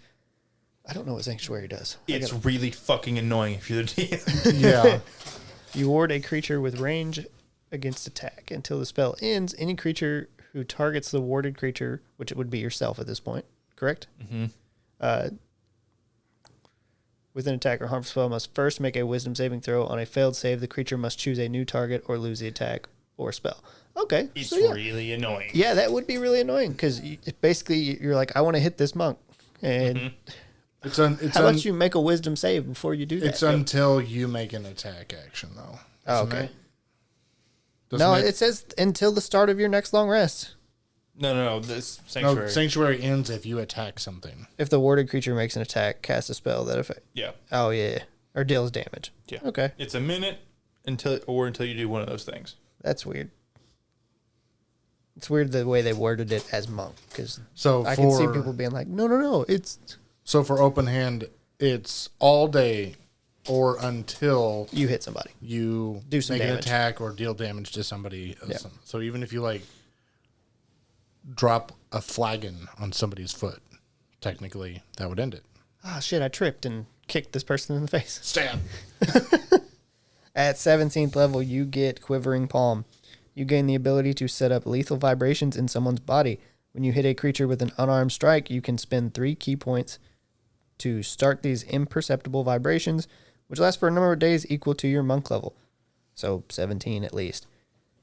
I don't know what sanctuary does. It's really fucking annoying if you're the DM. Yeah. You ward a creature with range against attack. Until the spell ends, any creature who targets the warded creature, which would be yourself at this point, correct? Mm-hmm. With an attack or harmful spell, must first make a wisdom saving throw. On a failed save, the creature must choose a new target or lose the attack or spell. Okay. It's so really annoying. Yeah, that would be really annoying because basically you're like, I want to hit this monk. And It's how about you make a wisdom save before you do that? It's until you make an attack action, though. Oh, okay. It? No, it says until the start of your next long rest. No. This No, sanctuary. sanctuary ends if you attack something. If the warded creature makes an attack, cast a spell that affect. Yeah. Oh yeah, or deals damage. Yeah. Okay, It's a minute until you do one of those things. that's weird. It's weird the way they worded it as monk, because So I can see people being like, no, it's So for open hand, it's all day or until you hit somebody. you Do some make an damage. attack or deal damage to somebody. Yeah. So even if you like drop a flagon on somebody's foot, technically that would end it. Ah, shit! I tripped and kicked this person in the face. Stab. At 17th level, you get Quivering Palm. You gain the ability to set up lethal vibrations in someone's body. When you hit a creature with an unarmed strike, you can spend 3 key points to start these imperceptible vibrations, which last for a number of days equal to your monk level. So 17 at least.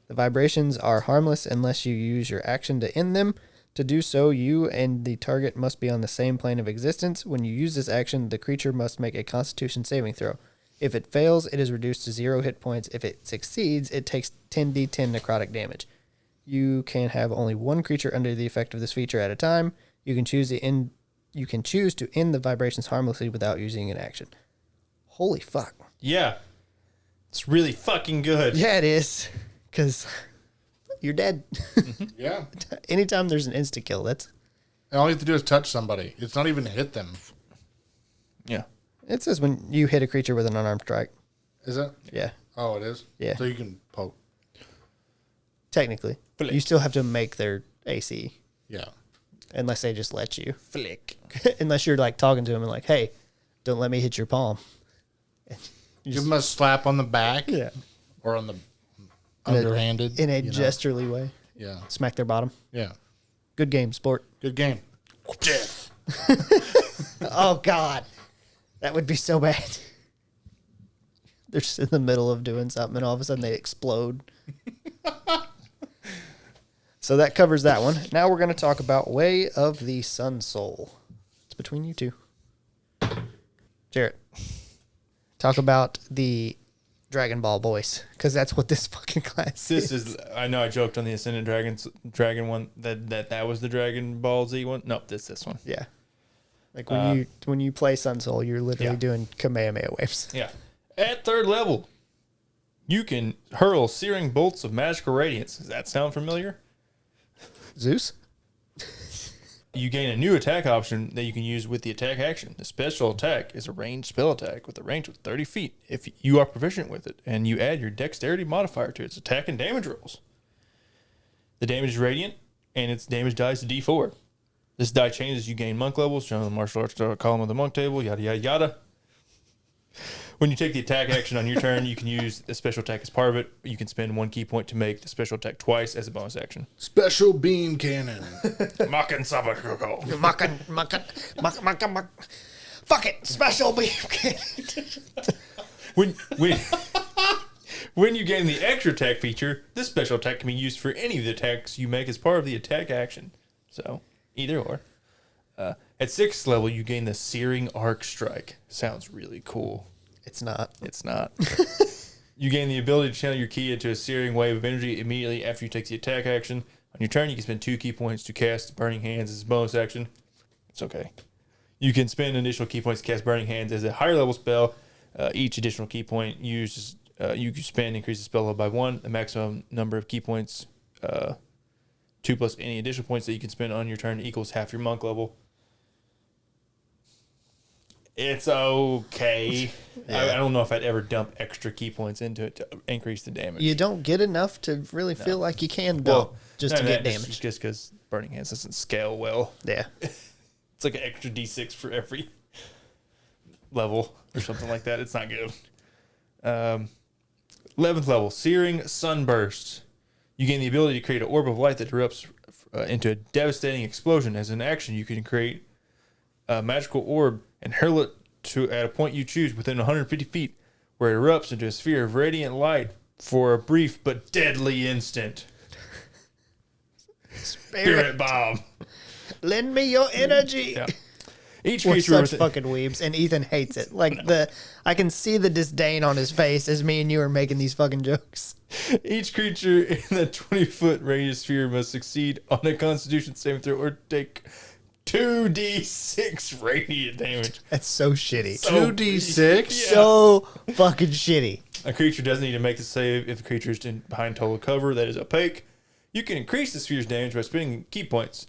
The vibrations are harmless unless you use your action to end them. To do so, you and the target must be on the same plane of existence. When you use this action, the creature must make a Constitution saving throw. If it fails, it is reduced to 0 hit points. If it succeeds, it takes 10d10 necrotic damage. You can have only one creature under the effect of this feature at a time. You can choose to end the vibrations harmlessly without using an action. Holy fuck. Yeah. It's really fucking good. Yeah, it is. Because you're dead. Yeah. Anytime there's an insta kill, that's... And all you have to do is touch somebody. It's not even hit them. Yeah. It says when you hit a creature with an unarmed strike. Is it? Yeah, Oh, it is? Yeah. So you can poke. technically. Flick. You still have to make their AC. Yeah. Unless they just let you. Flick. Unless you're like talking to them and like, hey, don't let me hit your palm. Give them a slap on the back. Yeah. Or on the underhanded. In a you know? gesturely way. Yeah. Smack their bottom. Yeah. Good game, sport. Good game. Death. Oh, God. That would be so bad. They're just in the middle of doing something and all of a sudden they explode. So that covers that one. Now we're going to talk about Way of the Sun Soul. It's between you two. Jarrett, talk about the Dragon Ball boys, because that's what this fucking class This is, I know I joked on the Ascendant Dragon one that was the Dragon Ball Z one. Nope, this one. Yeah. Like when you play Sun Soul, you're literally Yeah. doing Kamehameha waves. Yeah. At 3rd level, you can hurl searing bolts of magical radiance. Does that sound familiar? Zeus? You gain a new attack option that you can use with the attack action. The special attack is a ranged spell attack with a range of 30 feet if you are proficient with it, and you add your dexterity modifier to its attack and damage rolls. The damage is radiant, and its damage dies to D4. This die changes as you gain monk levels, shown in the martial arts column of the monk table, yada, yada, yada. When you take the attack action on your turn, you can use the special attack as part of it. You can spend 1 key point to make the special attack twice as a bonus action. Special beam cannon. Makan Sabakoko. Fuck it! Special beam. When you gain the extra attack feature, this special attack can be used for any of the attacks you make as part of the attack action. So, either or. At 6th level, you gain the Searing Arc Strike. Sounds really cool. It's not. It's not. You gain the ability to channel your ki into a searing wave of energy immediately after you take the attack action. On your turn, you can spend 2 key points to cast Burning Hands as a bonus action. It's okay. You can spend additional key points to cast Burning Hands as a higher level spell. Each additional key point you can spend increases spell level by 1. The maximum number of key points, 2 plus any additional points that you can spend on your turn equals half your monk level. It's okay. Yeah. I don't know if I'd ever dump extra key points into it to increase the damage. You don't get enough to really feel like you can dump just to get it's damage. just because Burning Hands doesn't scale well. Yeah. It's like an extra D6 for every level or something like that. It's not good. 11th level, Searing Sunburst. You gain the ability to create an orb of light that erupts into a devastating explosion. As an action, you can create a magical orb and hurl it at a point you choose within 150 feet, where it erupts into a sphere of radiant light for a brief but deadly instant. Spirit bomb. Lend me your energy. Yeah. Each We're creature such with fucking weebs, and Ethan hates it. Like I can see the disdain on his face as me and you are making these fucking jokes. each creature in the 20-foot radius sphere must succeed on a Constitution saving throw or take 2d6 radiant damage. That's so shitty. 2d6? So fucking shitty. A creature doesn't need to make the save if the creature is behind total cover that is opaque. You can increase the sphere's damage by spending key points.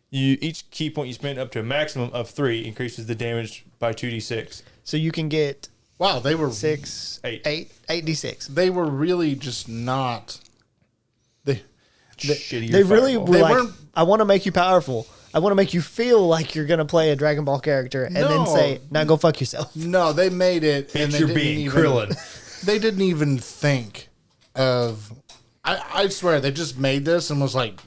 Each key point you spend up to a maximum of 3 increases the damage by 2d6. So you can get Wow, they were 8d6. They were really just not. Shittier They really fireball. were They like, weren't- I want to make you powerful. I want to make you feel like you're gonna play a Dragon Ball character, and then No. say, "Now go fuck yourself." No, they made it, and they Picture didn't being even. Krillin. They didn't even think of. I swear they just made this and was like,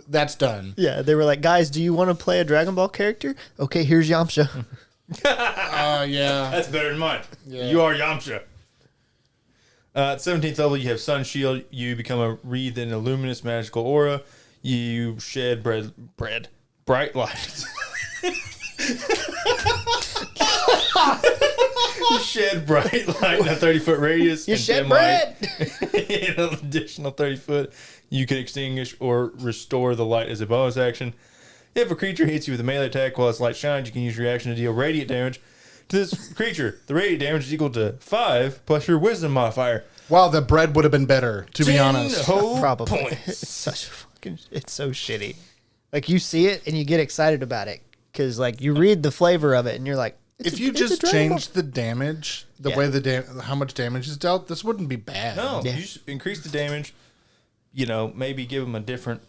"That's done." Yeah, they were like, "Guys, do you want to play a Dragon Ball character? Okay, here's Yamcha." Yeah. That's better than mine. Yeah. You are Yamcha. At 17th level, you have Sun Shield. You become a wreathed in a luminous magical aura. You shed bright light. You shed bright light in a 30-foot radius. You and shed dim bread. light in an additional 30 foot. You can extinguish or restore the light as a bonus action. If a creature hits you with a melee attack while its light shines, you can use your reaction to deal radiant damage to this creature. The radiant damage is equal to 5 plus your wisdom modifier. Wow, the bread would have been better, to be 10 honest. whole Probably. points. It's such a fucking. It's so shitty. Like you see it and you get excited about it because like you read the flavor of it and you're like, If you just changed the damage, the Yeah. way how much damage is dealt, this wouldn't be bad. No, Yeah. you just increase the damage. You know, maybe give them a different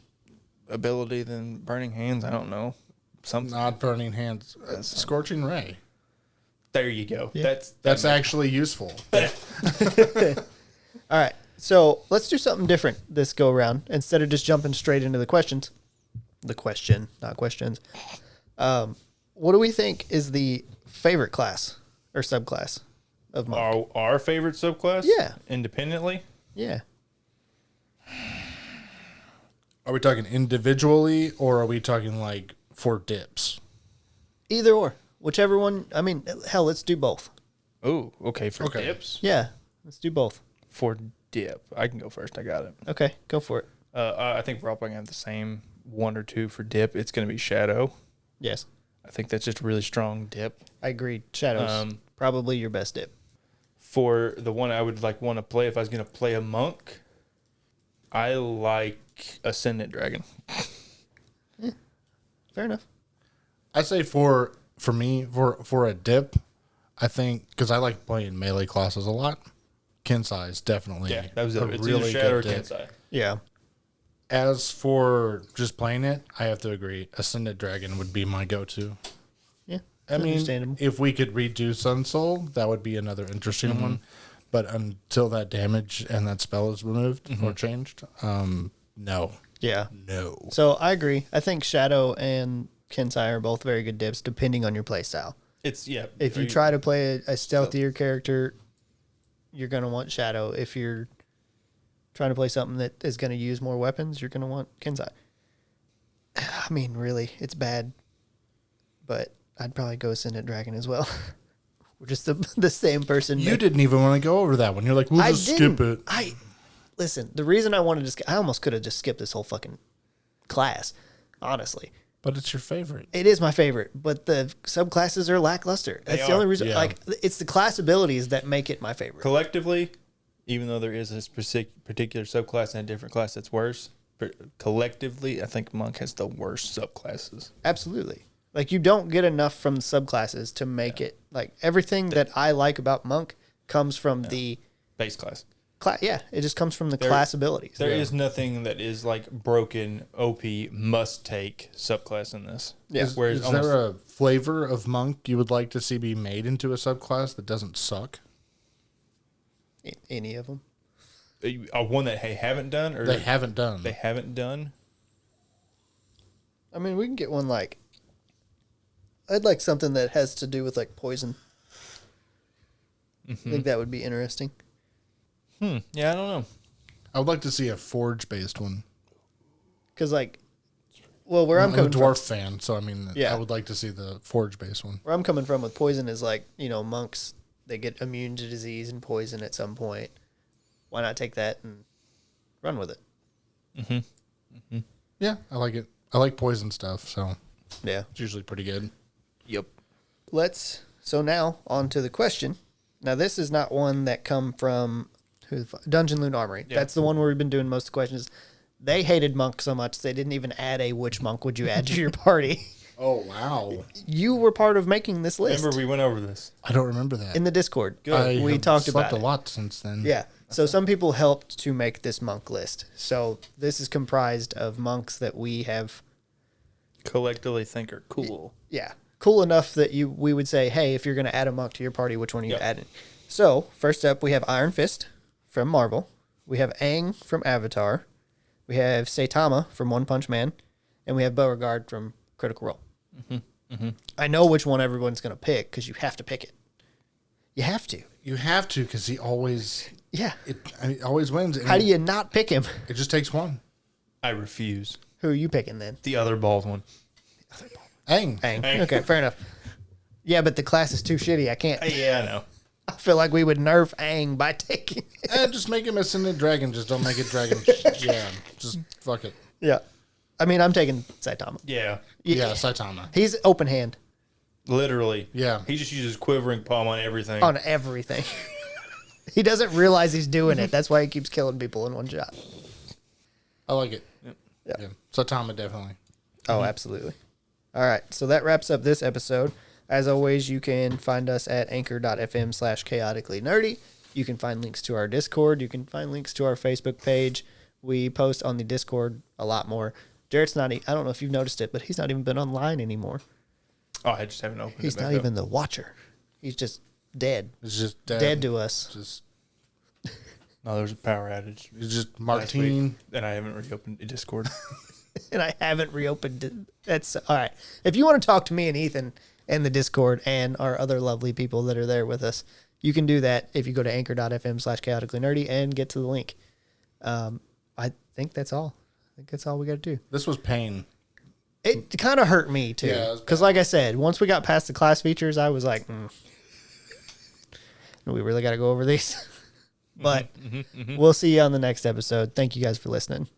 ability than Burning Hands. I don't know. Something. Not burning hands, scorching ray. There you go. Yeah. That's actually useful. All right, so let's do something different this go around instead of just jumping straight into the questions. The question, not questions. What do we think is the favorite class or subclass of monk? Our favorite subclass? Yeah. Independently? Yeah. Are we talking individually, or are we talking like for dips? Either or. Whichever one. I mean, hell, let's do both. Oh, okay. For Okay. dips? Yeah, let's do both. For dip. I can go first. I got it. Okay, go for it. I think we're all going to have the same one or two for dip. It's going to be Shadow. Yes, I think that's just a really strong dip. I agree. Shadows, probably your best dip. For the one I would like want to play, if I was going to play a monk, I like Ascendant Dragon. Fair enough. I say for me for a dip, I think because I like playing melee classes a lot. Kensai is definitely Yeah, that was a it's really either Shadow or good dip. Kensai. Yeah. As for just playing it, I have to agree. Ascendant Dragon would be my go-to. Yeah. I mean, understandable. if we could redo Sun Soul, that would be another interesting Mm-hmm. one. But until that damage and that spell is removed Mm-hmm. or changed, no. Yeah. No. So I agree. I think Shadow and Kensai are both very good dips depending on your play style. It's, yeah. If you try to play a stealthier character, you're going to want Shadow. If you're trying to play something that is going to use more weapons, you're going to want Kensai. I mean, really, it's bad. But I'd probably go Ascendant Dragon as well. We're just the same person. You didn't even want to go over that one. You're like, we'll I just didn't. skip it. Listen, the reason I wanted to skip, I almost could have just skipped this whole fucking class, honestly. But it's your favorite. It is my favorite, but the subclasses are lackluster. That's the are, only reason. yeah. Like, it's the class abilities that make it my favorite. Collectively, even though there is a particular subclass and a different class that's worse, but collectively, I think Monk has the worst subclasses. Absolutely. Like, you don't get enough from the subclasses to make it, like, everything that I like about Monk comes from the Base class. class. Yeah, it just comes from the class abilities. There is nothing that is like broken, OP, must take subclass in this. Yeah. Whereas Is there a flavor of monk you would like to see be made into a subclass that doesn't suck? Any of them. one that they haven't done or They haven't done. they haven't done? I mean, we can get one like, I'd like something that has to do with like poison. I think that would be interesting. Yeah, I don't know. I would like to see a forge based one. Because, like, Well, where I'm a coming dwarf from, fan, so I mean, Yeah. I would like to see the forge based one. where I'm coming from with poison is like, monks, they get immune to disease and poison at some point. Why not take that and run with it? Yeah, I like it. I like poison stuff, so Yeah. it's usually pretty good. Yep. So now on to the question. Now this is not one that come from Dungeon Loot Armory. Yeah. That's the one where we've been doing most of the questions. They hated monk so much they didn't even add a which monk would you add to your party. Oh wow! You were part of making this list. Remember we went over this. I don't remember that. In the Discord. We talked slept about a lot since then. Yeah. So some people helped to make this monk list. So this is comprised of monks that we have, Collectively think are cool. cool enough that we would say, hey, if you're going to add a monk to your party, which one are you Yep. adding? So first up, we have Iron Fist from Marvel. We have Aang from Avatar. We have Saitama from One Punch Man. And we have Beauregard from Critical Role. I know which one everyone's going to pick because you have to pick it. You have to. You have to because he always always wins. And How do you not pick him? It just takes one. I refuse. Who are you picking then? The other bald one. Aang. Aang. Okay, fair enough. Yeah, but the class is too shitty. I can't. Yeah, I know. I feel like we would nerf Aang by taking it. Just make him a Ascended Dragon. Just don't make it Dragon. Yeah, just fuck it. Yeah. I mean, I'm taking Saitama. Yeah. Yeah, Saitama. He's open hand Literally. Yeah. He just uses quivering palm on everything. on everything. He doesn't realize he's doing it. That's why he keeps killing people in one shot. I like it. Yeah. Yeah. Saitama definitely. Oh, absolutely. All right. So that wraps up this episode. As always, you can find us at anchor.fm/chaotically nerdy. You can find links to our Discord. You can find links to our Facebook page. We post on the Discord a lot more. Jarrett's not, I don't know if you've noticed it, but he's not even been online anymore. Oh, I just haven't opened He's it back not up. even the watcher. He's just dead. It's just Dead to us. Just No, there was a power outage. it's just last Martine. week, and I haven't reopened the Discord. And I haven't reopened it. That's all right. If you want to talk to me and Ethan and the Discord and our other lovely people that are there with us, you can do that if you go to anchor.fm/chaotically nerdy and get to the link. I think that's all. I think that's all we got to do. This was pain. It kind of hurt me too. Yeah, it was Because like I said, once we got past the class features, I was like, we really got to go over these. But we'll see you on the next episode. Thank you guys for listening.